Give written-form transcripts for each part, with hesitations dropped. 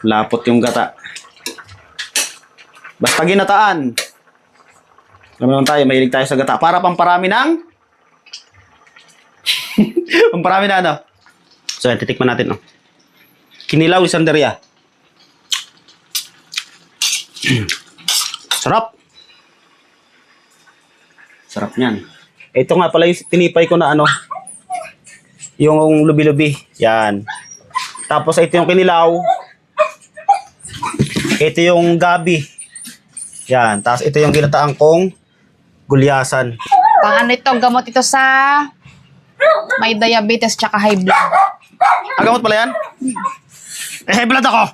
Lapot yung gata. Basta ginataan. Alam naman tayo, mahilig tayo sa gata. Para pamparami ng... pamparami na ano? So yan, titikman natin. Oh. Kinilaw Isanderia. Sarap. Sarap niyan. Ito nga pala yung tinipay ko na ano. Yung lubi-lubi. Yan. Tapos ito yung kinilaw. Ito yung gabi. Yan. Tapos ito yung ginataan kong gulyasan. Pang ano ito, gamot ito sa may diabetes tsaka high blood. Ah, gamot pala yan? Eh, high blood ako.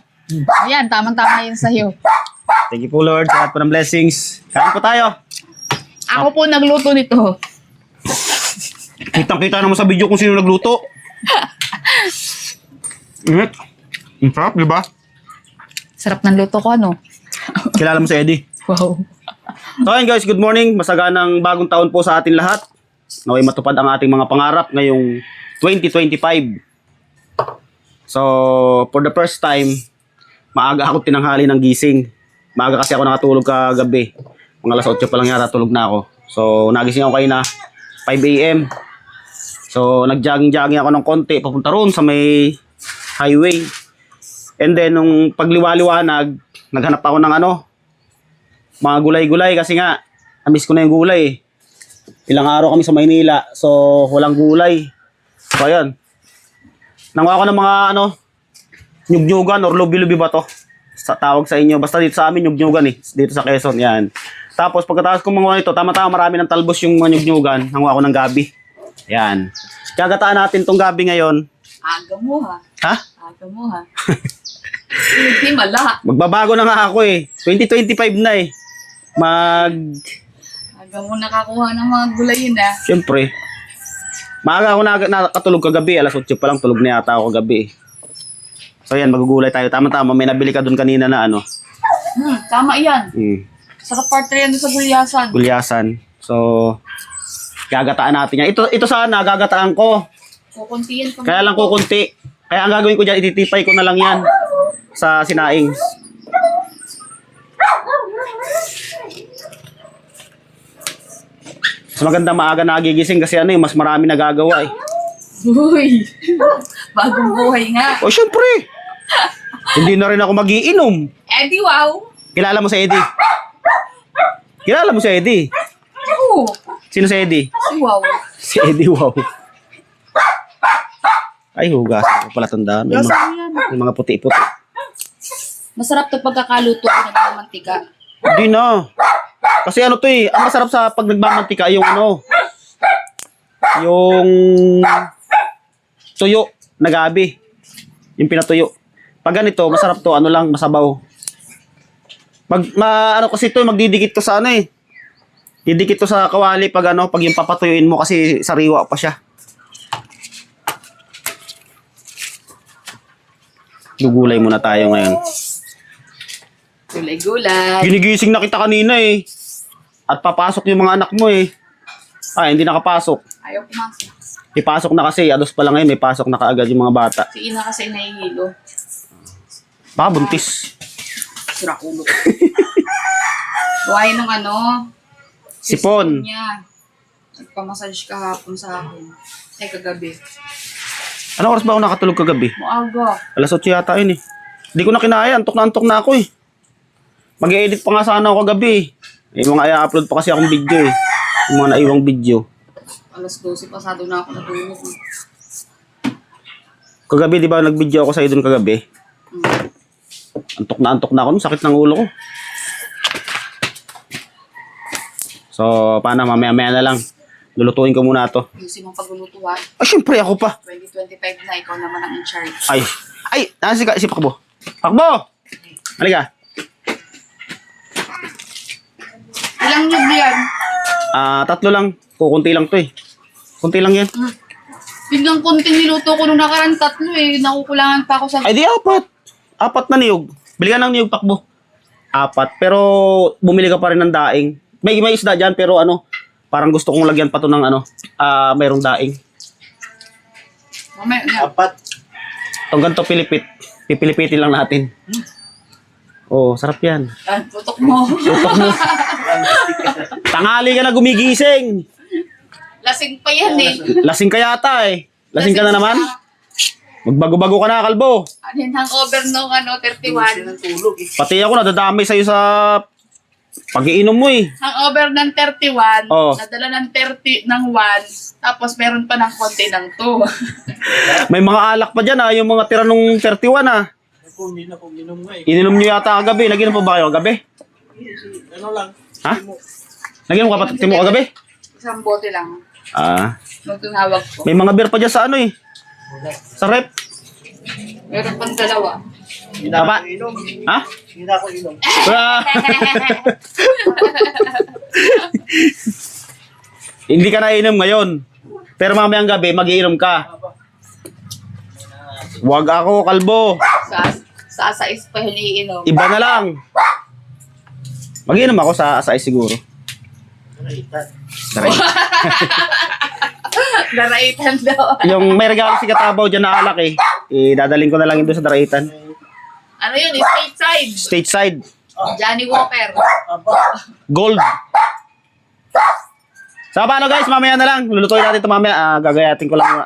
Ayan, tamang-tama yun sa'yo. Thank you po Lord. Sa lahat po ng blessings. Kain po tayo. Ako po nagluto nito. Kitang-kita naman sa video kung sino nagluto. Init. Ang sarap, di ba? Sarap ng luto ko, ano? Kilala mo si Eddie. Wow. So ayun guys, good morning. Masaganang bagong taon po sa atin lahat. Naway matupad ang ating mga pangarap ngayong 2025. So, for the first time, maaga ako tinanghali ng gising. Maaga kasi ako nakatulog kagabi. Mga alas 8 pa lang yata tulog na ako. So, nagising ako kayo na 5 a.m. So, nag-jogging-jogging ako ng konti papunta roon sa may highway. And then, nung pagliwa-liwanag, naghanap ako ng ano, mga gulay-gulay kasi nga, amiss ko na yung gulay. Ilang araw kami sa Maynila, so walang gulay. So, ayun. Nanguha ko ng mga ano, nyug-nyugan or lubi-lubi ba to? Sa tawag sa inyo. Basta dito sa amin, nyug-nyugan eh. Dito sa Quezon, yan. Tapos pagkatapos kong manguha nito, tama-tama marami ng talbos yung mga nyug-nyugan. Nanguha ko ng gabi. Yan. Kagataan natin tong gabi ngayon. Aga mo, ha? Ha? Aga mo, ha? Hindi mala. Magbabago na nga ako eh. 2025 na eh. Aga mo nakakuha ng mga gulay yun, ha? Siyempre. Maaga ako nakatulog kagabi. Alas 8 pa lang tulog na yata ako kagabi. So yan, magugulay tayo. Tama-tama, may nabili ka doon kanina na ano. Tama yan. Sarap parte yan doon sa gulyasan. Gulyasan. So, gagataan natin yan. Ito sana, gagataan ko. Kukuntiyan ko. Kaya lang kukunti. Kaya ang gagawin ko dyan, ititipay ko na lang yan sa sinaing. Mas maganda maaga nagigising kasi ano eh, mas marami nagagawa eh. Uy, bagong buhay nga. O syempre, hindi na rin ako magiinom. Eddie, wow. Kilala mo si Eddie? Kilala mo si Eddie? Oo. Sino si Eddie? Si wow. Si Eddie, wow. Ay, hugas ko pala tandaan. May mga puti-puti. Masarap to pagkakaluto ko ng mantika. Hindi na. Kasi ano to eh, ang masarap sa pag nagmamantika yung ano, yung tuyo na gabi. Yung pinatuyo. Pag ganito, masarap to, ano lang, masabaw. Ano kasi to, magdidikit to sa ano eh. Didikit to sa kawali pag ano, pag yung papatuyuin mo kasi sariwa pa siya. Gugulay muna tayo ngayon. Gulay-gulay. Ginigising na kita kanina eh. At papasok yung mga anak mo eh. Ay, hindi nakapasok. Ayaw pumasok. Ipasok na kasi, ados pa lang ngayon, may pasok na kaagad yung mga bata. Si Ina kasi nahihilo. Baka buntis. Sira ulo. Buhay ng ano. Sipon. Niya. Nagpamassage kahapon sa akin. Ay, kagabi. Anong oras ba ako nakatulog kagabi? Maaga. Alas 8 yata yun eh. Hindi ko na kinaya, antok na ako eh. Mag-edit pa nga sana ako kagabi eh. May mga i-upload pa kasi akong video eh. Yung mga naiwang video. Alas 12 pasado na ako natulog. Kagabi, di ba nag-video ako sa'yo dun kagabi? Antok na ako. Sakit ng ulo ko. So, paano? Mamaya-maya na lang. Lulutuin ko muna to. Ayusin mong paglulutuan. Ay, syempre ako pa. 2025 na, ikaw naman ang in charge. Ay, nasa si Pakbo. Pakbo! Halika. Ilang nyug yan? 3 lang. Kukunti lang to eh. Kunti lang yan. Biglang konti niluto ko nung nakaraan 3 eh. Nakukulangan pa ako sa... Ay, di 4. 4 na niyog. Bili ka ng niyog, Pakbo. 4. Pero, bumili ka pa rin ng daing. May isda dyan, pero ano, parang gusto kong lagyan pa to ng ano, mayroong daing. Mamaya, 4. Itong ganito Pilipit. Pipilipitin lang natin. Oh, sarap yan. Putok mo. Tutok mo. Tanghali ka na gumigising. Lasing pa yan eh. Lasing ka yata eh. Lasing ka na naman? Magbago-bago ka na, kalbo. Ano yung hangover nung 31? Pati ako nadadamay sa'yo sa pag-iinom mo eh. Hangover ng 31, Oh. nadala ng 30 ng 1, tapos meron pa ng konti ng 2. May mga alak pa dyan ah, yung mga tira nung 31 ah. Hindi na po inom nga eh. Ininom nyo yata kagabi. Naginom pa ba kayo kagabi? Ano lang. Ha? Naginom ka pa timo kagabi? Isang bote lang. Ah. Nung tumawag ko. May mga beer pa dyan sa ano eh. Sa rep. Meron pang dalawa. Hindi na Papa? ako inom. Ha? Hindi na ako inom. Ah. Hindi ka nainom ngayon. Pero mamayang gabi, magiinom ka. Huwag ako, kalbo. Sa sais pa hiniinom. Iba na lang. Magiinom ako sa asay siguro. Daray. Daraitan daw. Yung may regalo si Katabaw dyan na alak eh. Dadaling ko na lang yun doon sa Daraitan. Ano yun? Stateside. Stateside. Johnny Walker. Gold. So paano guys, mamaya na lang. Lulutuin natin ito mamaya. Gagayatin ko lang.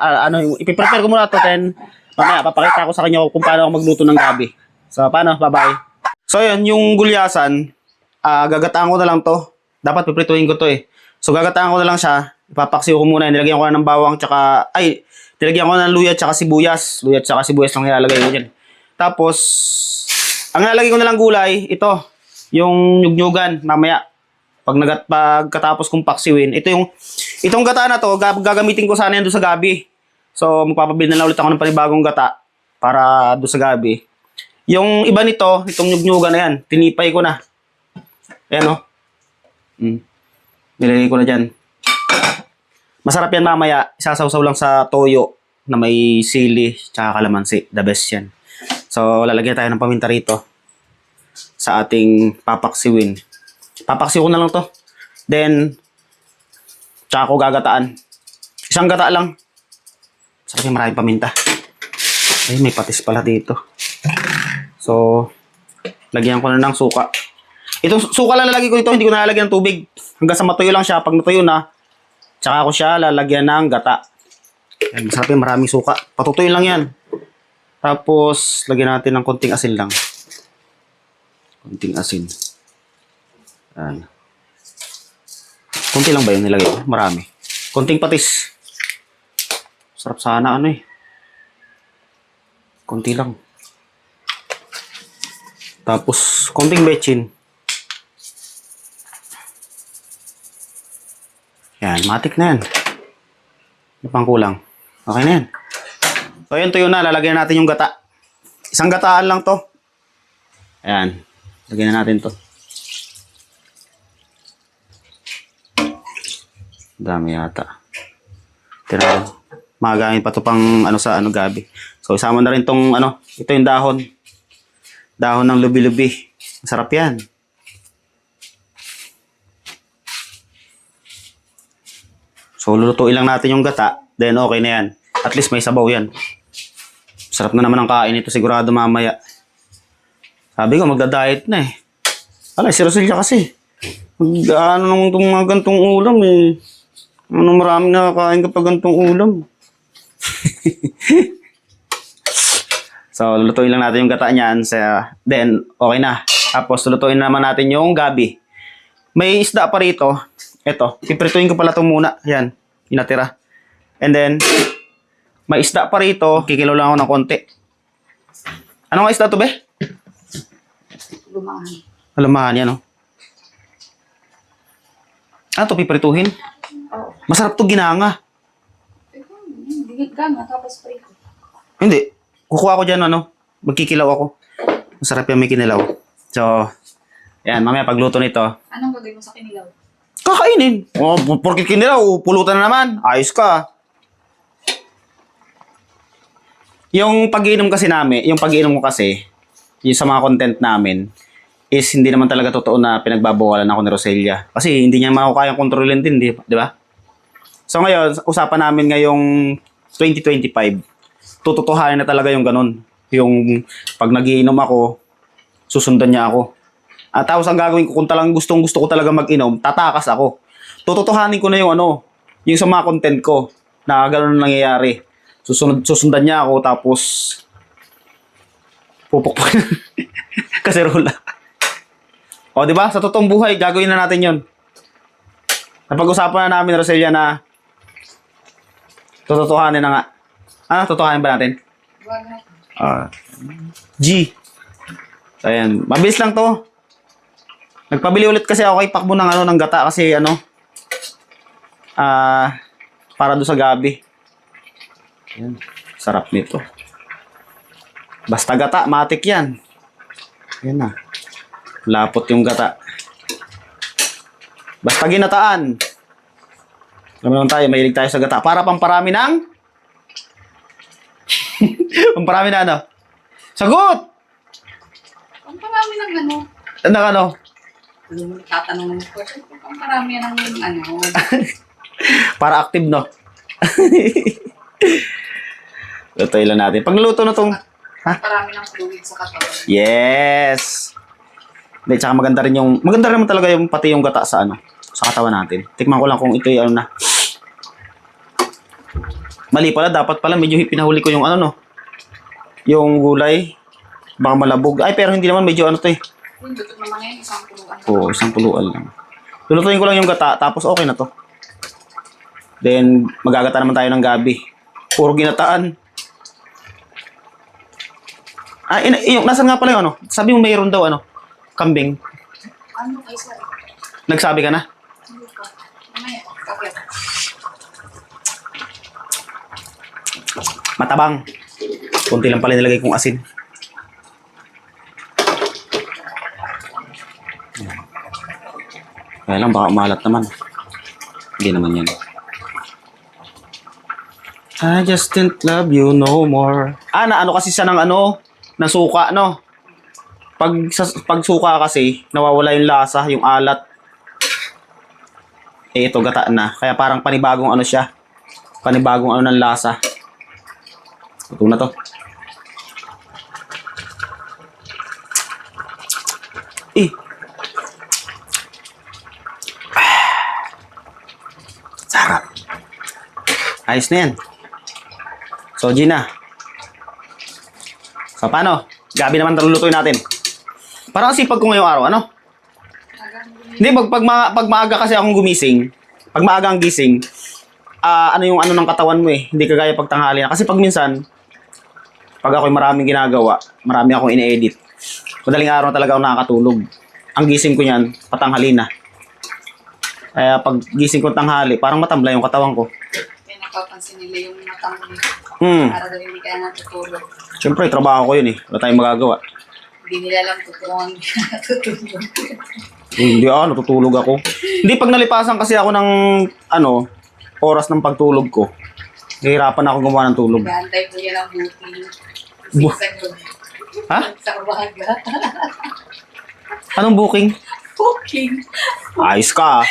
Ipiprepare ko muna ito. Then mamaya papakita ko sa kanya kung paano ako magluto ng gabi. So paano? Bye-bye. So yun, yung gulyasan, gagataan ko na lang to. Dapat piprituhin ko to eh. So gagataan ko na lang siya. Ipapaksiw ko muna. Nilagyan ko na ng bawang tsaka, nilagyan ko na ng luya tsaka sibuyas. Luya tsaka sibuyas lang ilalagay ko dyan. Tapos, ang ilalagay ko na lang gulay, ito, yung nyugnyugan mamaya. Pagkatapos kong paksiwin, itong gata na to, gagamitin ko sana yan doon sa gabi. So, magpapabili na lang ulit ako ng panibagong gata para doon sa gabi. Yung iba nito, itong nyugnyugan na yan, tinipay ko na. Ayan o. Nilagay ko na dyan. Masarap yan mamaya, isasawsaw lang sa toyo na may sili tsaka kalamansi. The best yan. So, lalagyan tayo ng paminta rito sa ating papaksiwin. Papaksiw ko na lang to. Then, tsaka ko gagataan. Isang gata lang. Sarap yung maraming paminta. Ay, may patis pala dito. So, lagyan ko na ng suka. Itong suka lang lalagay ko dito, hindi ko na lalagyan ng tubig. Hanggang sa matuyo lang siya. Pag natuyo na, tsaka ko siya lalagyan ng gata. Ay, masarap yung maraming suka. Patutuyin lang yan. Tapos, lagyan natin ng konting asin lang. Konting asin. Ayan. Konti lang ba yung nilagay ko? Marami. Konting patis. Sarap sana ano eh. Konti lang. Tapos, konting bechin. Yan, matik na yan. Ano pang kulang? Okay na yan. So, yun, tuyo na. Lalagyan natin yung gata. Isang gataan lang to. Ayan. Lagyan na natin to. Dami yata. Tira. Magagamit pa to pang sa gabi. So, isama na rin tong ito yung dahon. Dahon ng lubi-lubi. Masarap yan. So, lulutuin lang natin yung gata. Then, okay na yan. At least may sabaw yan. Sarap na naman ang kain ito. Sigurado mamaya. Sabi ko, magda-diet na eh. Wala, si Roselia kasi. Ano nung mga gantong ulam eh. Marami nakakain kapag gantong ulam. So, lulutuin lang natin yung gata niyan. Then, okay na. Tapos, lulutuin naman natin yung gabi. May isda pa rito. Ito, piprituin ko pala ito muna. Yan, inatira. And then, may isda pa rito. Kikilaw lang ako ng konti. Anong isda to, be? Lumahan. Alamahan yan, no? Ito, piprituhin. Masarap to ginanga. Digit ka nga, tapos pa ito. Hindi. Kukuha ko dyan, magkikilaw ako. Masarap yan may kinilaw. So, yan, mamaya pagluto nito, Anong gagawin mo sa kinilaw? kakainin. O, porkit kinilaw, pulutan na naman. Ayos ka. Yung pag-iinom kasi namin, yung pag-iinom ko kasi, yung sa mga content namin, is hindi naman talaga totoo na pinagbabawalan ako ni Roselia. Kasi hindi niya makakayang kontrolin din, di ba? So ngayon, usapan namin ngayong 2025, tututuhanin na talaga yung ganun. Yung pag nagiinom ako, susundan niya ako. At tapos ang gagawin ko kung talagang gusto ko talaga mag-inom, tatakas ako. Tututuhanin ko na yung yung sa mga content ko na gano'n ang nangyayari. Susundan niya ako tapos pupukpuk kaserola. O, di ba? Sa totoong buhay, gagawin na natin yon. Napag-usapan na namin, Roselia, na tututuhanin na nga. Tutuhanin ba natin? G. So, ayan. Mabilis lang to. Nagpabili ulit kasi ako kay Pakbo ng gata kasi para doon sa gabi. Ayan. Sarap nito. Basta gata, matik yan. Ayan na. Lapot yung gata. Basta ginataan. Alam naman tayo, mahilig tayo sa gata. Para pamparami ng... pamparami na ano? Sagot! Ang parami ng ano. Ano? Tatanong ng question. Ang parami ng ano. Para active, no? Lutuin lang natin. Pagluto na tong... Parami ng fluid sa katawan. Yes! Hindi, tsaka maganda rin naman talaga yung pati yung gata sa sa katawan natin. Tikman ko lang kung ito yung Mali pala, dapat pala medyo pinahuli ko yung yung gulay. Baka malabog. Ay, pero hindi naman medyo to eh. Yung dutot naman ngayon, isang puluan. Oo, isang puluan lang. Lulutuin ko lang yung gata, tapos okay na to. Then, magagata naman tayo ng gabi. Puro ginataan. Nasaan nga pala yung Sabi mo mayroon daw kambing. Ano kayo sir? Nagsabi ka na? Hindi pa. Mamaya, kapit. Matabang. Kunti lang pala nilagay kong asin. Kaya lang, baka umalat naman. Hindi naman yan. I just didn't love you no more. Kasi siya ng ng suka, no? Pag suka kasi, nawawala yung lasa, yung alat. Ito, gata na. Kaya parang panibagong siya. Panibagong ng lasa. Ito na to. Sarap. Ayos na yan. So, Gina. So, paano? Gabi naman lulutuin natin. Parang sipag ko ngayong araw, Hindi, pag maaga kasi akong gumising, pag maaga ang gising, yung ng katawan mo eh. Hindi kagaya pag tanghali na. Kasi pag minsan, pag ako'y maraming ginagawa, marami akong ine-edit, madaling araw talaga ako nakakatulog. Ang gising ko niyan, patanghali na. Kaya pag gising ko tanghali, parang matamlay yung katawan ko. May napapansin nila yung matang mo. Para daw hindi kaya natutulog. Siyempre, trabaho ko yun eh. Wala tayong magagawa. Hindi nila alam totoo ang natutulog. Hindi natutulog ako. Hindi, pag nalipasan kasi ako ng oras ng pagtulog ko, nahihirapan ako gumawa ng tulog. Gantay po yan ang booking. Ha? Sa umaga. Anong booking? Booking. Ayos ka.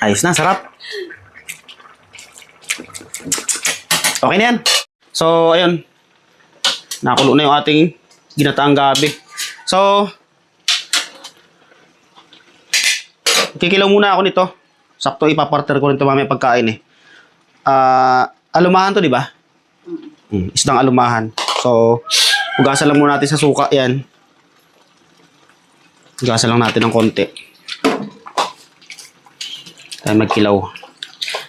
Ayos na, sarap. Okay na yan. So, ayun. Nakulo na yung ating ginataang gabi. So, kikilaw muna ako nito. Sakto ipaparter ko rin ito mamaya pagkain eh. Alumahan to, di ba? Isdang alumahan. So, hugasan lang muna natin sa suka yan. Hugasan lang natin ng konti. Tayo magkilaw.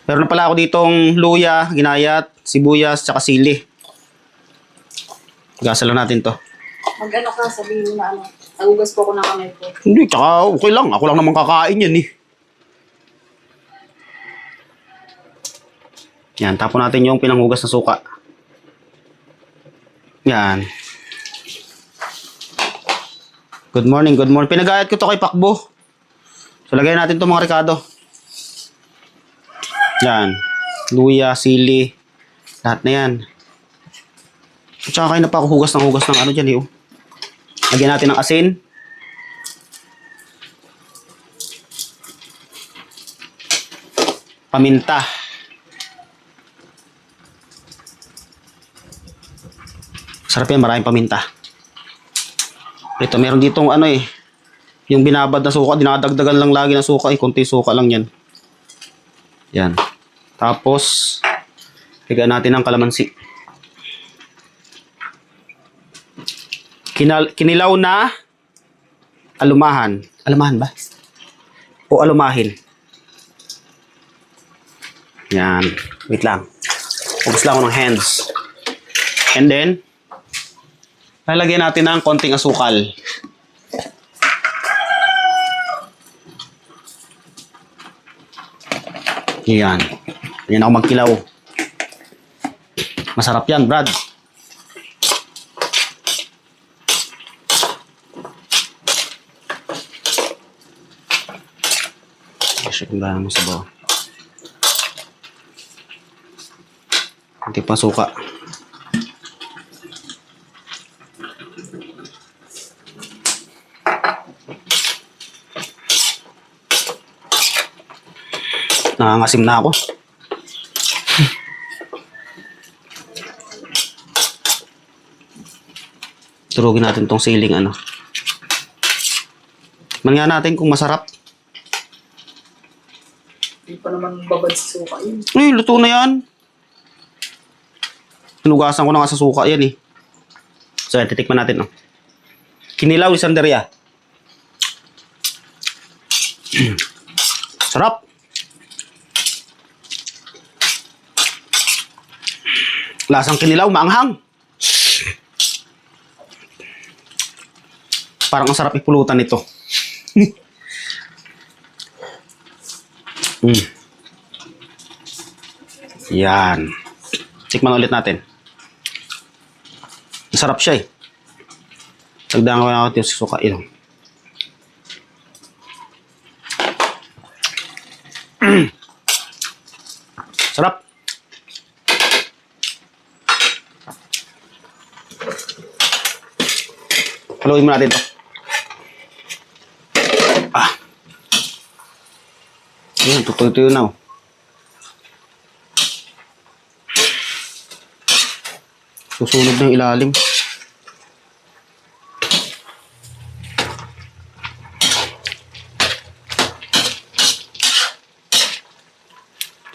Meron na pala ako ditong luya, ginayat, sibuyas, tsaka sili. Hugasan lang natin to. Mag-ano ka, sabihin mo na nagugas po ako ng kamay ko. Hindi, tsaka okay lang. Ako lang naman kakain yan eh. Yan, tapon natin yung pinanghugas na suka. Yan. Good morning, good morning. Pinagayat ko to kay Pakbo. So, lagay natin to mga Ricardo. Yan. Luya, sili. Lahat na yan. At saka kayo na pa ako hugas ng dyan eh. Lagyan natin ng asin. Paminta. Sarap yan, maraming paminta. Ito, meron ditong ano eh, yung binabad na suka, dinadagdagan lang lagi ng suka eh, konti suka lang yan. Yan. Tapos, higaan natin ang kalamansi. Kinilaw na alumahan. Alumahan ba? O alumahin. Yan. Wait lang. Hugas lang ako ng hands. And then, lalagyan natin ng konting asukal. Yan. Yan ako magkilaw. Masarap yan, Brad. Shake lang mo sa bawah. Kunti pa suka. Nangangasim na ako. Turugin natin tong siling ano. Tikman nga natin kung masarap. Hindi pa naman babad sa suka yun. Ay, luto na yan. Hinugasan ko na nga sa suka yan eh. So, yan, titikman natin. Oh. Kinilaw ni Sanderia. Sarap. Lasang kinilaw, maanghang. Parang ang sarap ipulutan nito. Yan. Tikman ulit natin. Masarap siya eh. Tagdahan ko na ako yung suka. Ito. Sarap. Haluin mo natin ito. Ayan, tutuyo-tuyo na. Susunod na yung ilalim.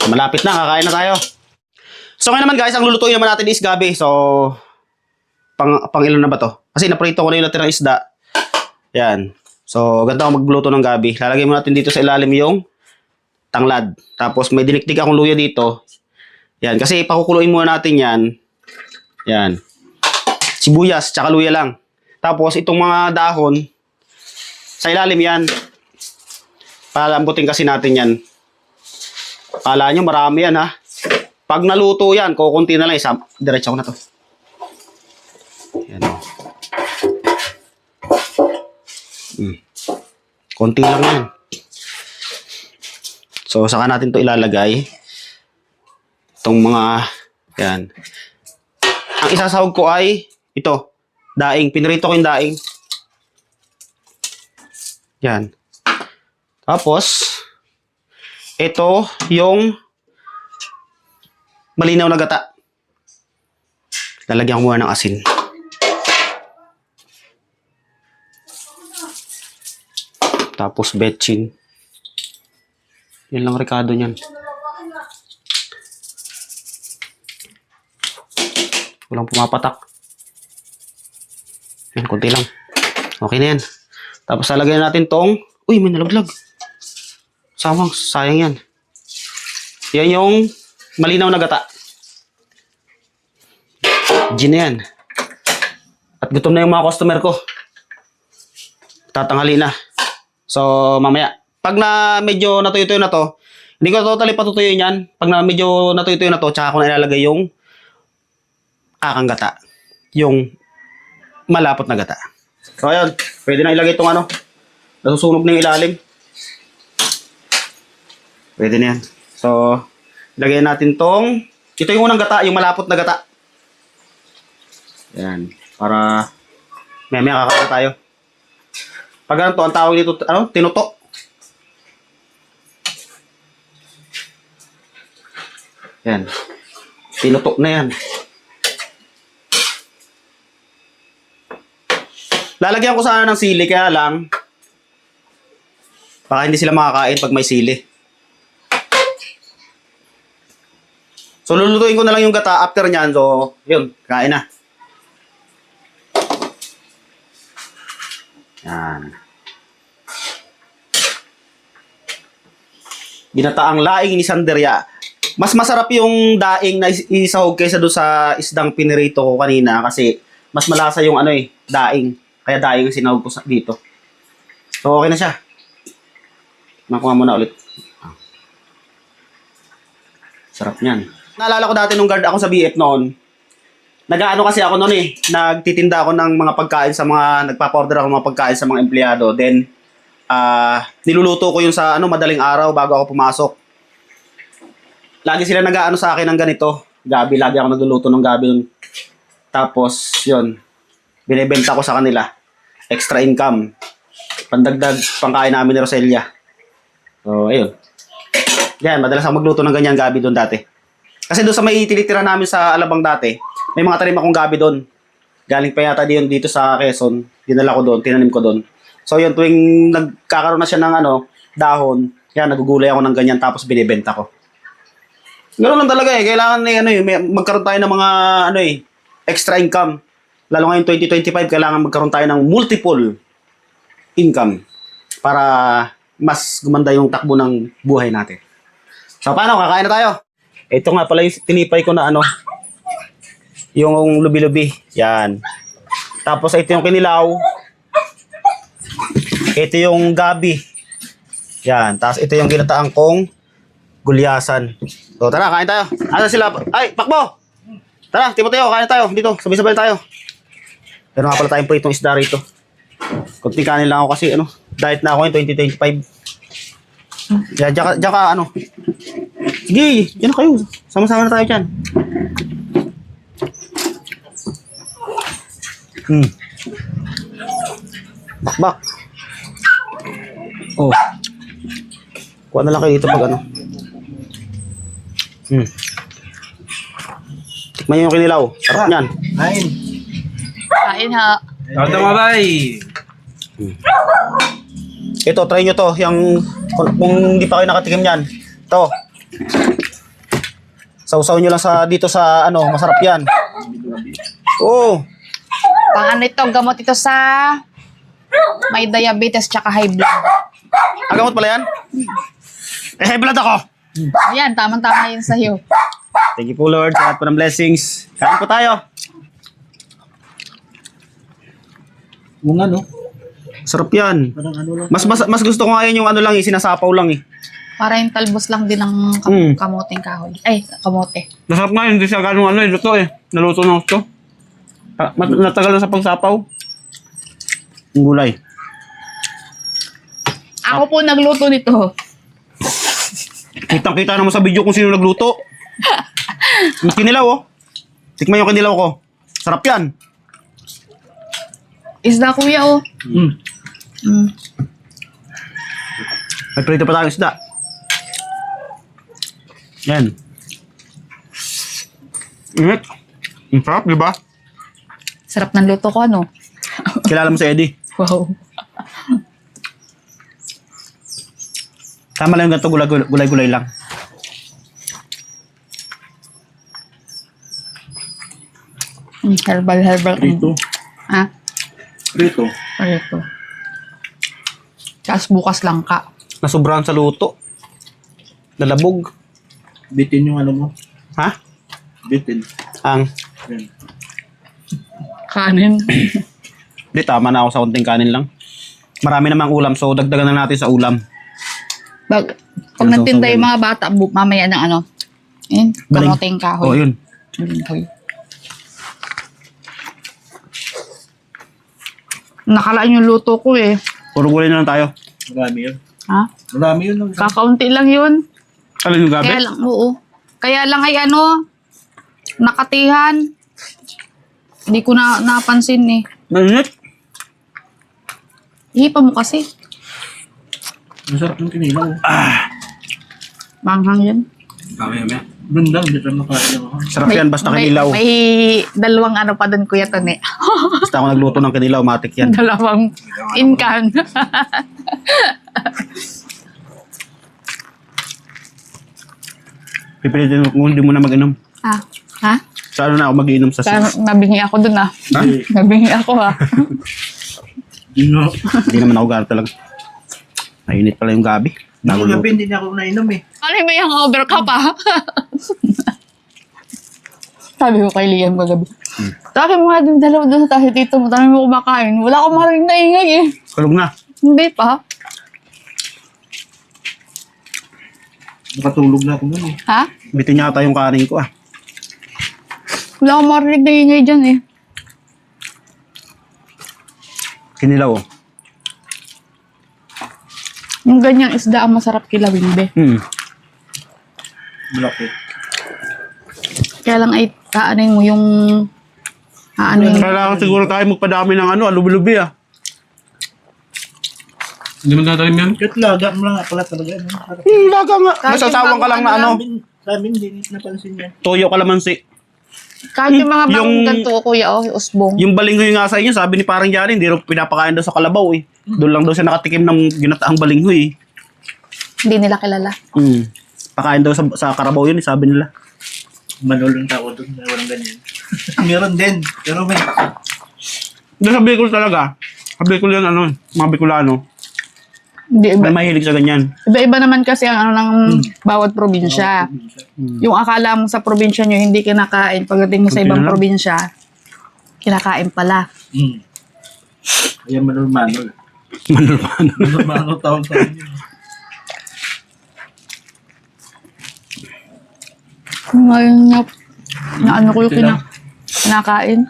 Malapit na, kakain na tayo. So ngayon naman guys, ang lulutuin naman natin is gabi. So, pang ilan na ba to? Kasi naprito ko na yung natirang isda. Yan. So, ganda ako magluto ng gabi. Lalagay mo natin dito sa ilalim yung tanglad. Tapos may dinikdik akong luya dito. Yan. Kasi pakukuluin muna natin yan. Yan. Sibuyas, tsaka luya lang. Tapos itong mga dahon, sa ilalim yan. Palambutin kasi natin yan. Kala nyo marami yan ha. Pag naluto yan, kukunti na lang. Diretso ko na to. Yan. Konti lang yan. So, saka natin to ilalagay. Itong mga, yan. Ang isasahog ko ay, ito, daing. Pinrito ko yung daing. Yan. Tapos, ito yung malinaw na gata. Lalagyan ko muna ng asin. Tapos betchin. Yan lang rekado niyan. Walang pumapatak. Yan, konti lang. Okay na yan. Tapos lalagyan natin tong, uy, may nalaglag. Sawang, sayang yan. Yan yung malinaw na gata. Gin na yan. At gutom na yung mga customer ko. Tatanghali na. So, mamaya. Pag na medyo natuyo-tuyo na to, hindi ko totally patutuyoin yan. Pag na medyo natuyo-tuyo na to, tsaka ko na ilalagay yung kakang gata. Yung malapot na gata. So, ayun. Pwede na ilagay itong ano. Nasusunog na yung ilalim. Pwede na yan. So, ilagay natin tong, ito yung unang gata, yung malapot na gata. Yan. Para may kakata tayo. Pag ganito, ang tawag dito, ano? Tinuto. Yan. Tinuto na yan. Lalagyan ko sana ng sili, kaya lang, baka hindi sila makakain pag may sili. So, lulutuin ko na lang yung gata after nyan. So, yun, kain na. Yan. Ginataang laing ni Sanderia. Mas masarap yung daing na isahog kaysa doon sa isdang pinirito ko kanina kasi mas malasa yung daing. Kaya daing ang sinahog ko dito. So, okay na siya. Nakuha mo na ulit. Sarap niyan. Naalala ko dati nung guard ako sa BF noon. Nag-ano kasi ako noon Nagtitinda ako ng mga pagkain sa mga, nagpa-order ako ng mga pagkain sa mga empleyado. Then, niluluto ko yung sa madaling araw bago ako pumasok. Lagi sila nag-ano sa akin ng ganito. Gabi, lagi ako nagluluto ng gabi nun. Tapos, yun. Binibenta ko sa kanila. Extra income. Pandagdag pangkain namin ni Roselia. So, ayun. Yan, madalas ako magluto ng ganyan gabi doon dati. Kasi doon sa may tinitira namin sa Alabang dati, may mga tanim akong gabi doon. Galing pa yata dito sa Quezon. Dinala ko doon, tinanim ko doon. So, yun, tuwing nagkakaroon na siya ng dahon, yan, nagugulay ako ng ganyan tapos binibenta ko. Ganoon lang talaga kailangan magkaroon tayo ng mga extra income. Lalo ngayon 2025, kailangan magkaroon tayo ng multiple income para mas gumanda yung takbo ng buhay natin. So paano, kakain na tayo. Ito nga pala yung tinipay ko na yung lubi-lubi. Yan. Tapos ito yung kinilaw. Ito yung gabi. Yan. Tapos ito yung ginataang kong gulyasan. So tara, kain tayo. Asa sila? Ay, Pakbo! Tara, Timoteo, kain tayo. Dito, sabay-sabay tayo. Pero nga pala tayong pritong isda rito. Kunting kanin lang ako kasi diet na ako yung 2025. Yeah, Jaka sige, yan na kayo. Sama-sama na tayo dyan. Bakbak. Oh. Kuha na lang kayo dito pag Tikman nyo yung kinilaw. Sarap niyan. Kain. Kain ha. Tata mabay. Ito, try nyo to. Kung hindi pa kayo nakatikim yan. Ito. Sausaw nyo lang dito sa masarap yan. Oh. Pang ito, gamot ito sa may diabetes tsaka high blood. Gamot pala yan? High blood ako. Ayan, tamang-tama yun sa'yo. Thank you po Lord sa lahat po ng blessings. Kain po tayo. Yung Sarap yan. parang lang. Mas gusto ko ngayon yung sinasapaw lang Para yung talbos lang din ng kamoting kahoy. Ay, kamote. Masarap nga, hindi siya ganong luto Naluto na gusto. Natagal na sa pagsapaw. Yung gulay. Ako po nagluto nito. Kitang-kita naman sa video kung sino nagluto. Yung kinilaw Tikman yung kinilaw ko. Sarap yan. Isda kuya May prito pa tayong isda. Yan. Init. Ang sarap, di ba? Sarap ng luto ko, Kilala mo si Eddie. Wow. Tama lang yung ganito, gulay-gulay lang. Herbal. Prito. Ha? Prito. Prito. Tapos bukas lang ka. Nasubrahan sa luto. Nalabog. Bitin yung mo. Ha? Bitin. Ang. Yan. Kanin. Di, tama na ako sa konting kanin lang. Marami namang ulam, so dagdagan na natin sa ulam. Pag Yung nagtinda sausaw yung mga bata, mamaya ng Baling. kamoting kahoy. Oh, yun. Nakalaan yung luto ko Puro gulay na lang tayo. Marami yun. Ha? Marami yun. Kakaunti lang yun. Alin yung gabi? Kaya lang, oo. Kaya lang ay nakatihan. Hindi ko napansin Nainit. Hipa mo kasi. Masarap yung kinilaw. Manghang yan. Kami. Doon lang, dito makain ako. Sarap yan, basta kinilaw. May dalawang ano pa doon, Kuya Tone. Basta ako nagluto ng kinilaw, matik yan. Dalawang in-can. Pipilitin mo kung hindi mo na mag-inom. Ah, ha? Sa ano na ako mag-inom sa Kaya sis. nabingi ako doon ah. Ha? Nabingi ako ha. Dino. Hindi naman ako gano'n talaga. Mainit pala yung gabi. Bago Yung luto. gabi, hindi niya ako nainom eh. Ano ba yung over ka pa? Sabi ko kay Liam kagabi. Taki mo nga din dalawa doon sa tayo dito mo. Tayo mo kumakain. Wala akong marinig na ingay eh. Kalog na. Hindi pa. Nakatulog na ako nun eh. Ha? Bitin yata yung kanin ko ah. Wala akong marinig na ingay dyan eh. Kinilaw oh. Yung ganyang isda ang masarap kilawin be. Malaki. Kaya lang ay kaanin mo yung aanin mo. Kailangan siguro tayo magpadami ng ano, alubi-lubi ah. Hindi mo natalim yan? Kahit laga mo lang pala talaga. Ano? Laga nga. Kahit Masasawang ka lang na ano. Sa amin, hindi napansin yan. Toyo kalamansi. Kahit yung mga bagong Yung- ganito, kuya, oh, usbong. Yung balinghoy nga sa inyo, sabi ni parang Jari, hindi rin pinapakain daw sa kalabaw eh. Doon lang daw siya nakatikim ng ginataang balinghoy eh. Hindi nila kilala. Pakain daw sa karabaw yun, eh, sabi nila. Manulong tao doon na walang ganyan. Meron din. Pero may Doon sa Bicol talaga. Sa Bicol yun, ano, mga Bicolano. Hindi iba. May mahilig sa ganyan. Iba-iba naman kasi ang ano ng bawat probinsya. Yung akala mo sa probinsya nyo hindi kinakain, pagdating mo sa Kunti ibang na lang. probinsya, kinakain pala. Ayan, manul-manul. Manulmano. Manul-manul tawag sa amin. Ngayon na ano ko yung kinakain.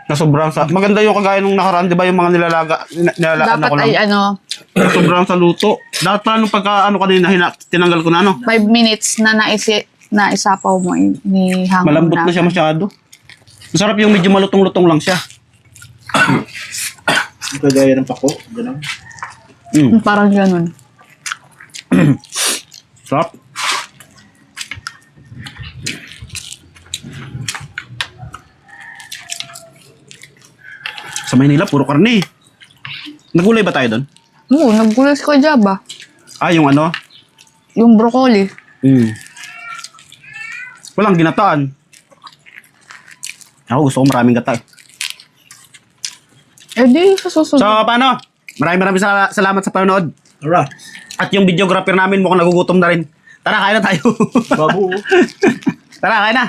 Na sobrang sa... Maganda yung kagaya nung nakaraan, di ba yung mga nilalagaan Dapat ko lang. ay ano, Sobrang sa luto. Dapat pa nung pagka ano kanina, tinanggal ko na ano. 5 minutes na naisapaw mo, ni hangon Malambot na siya masyado. Masarap yung medyo malutong-lutong lang siya. Yung kagaya ng pako. Ganun. Parang ganun. Sarap. Sa Maynila, puro karne. Nagulay ba tayo doon? Oo, naggulas ko Java. Ah, yung ano? Yung broccoli. Walang ginataan. Ako gusto ko maraming gata. Eh di, sa susunod. So, paano? Maraming salamat sa panonood. Alright. At yung videographer namin mukhang nagugutom na rin. Tara, kain na tayo. Bago. Tara, kain na.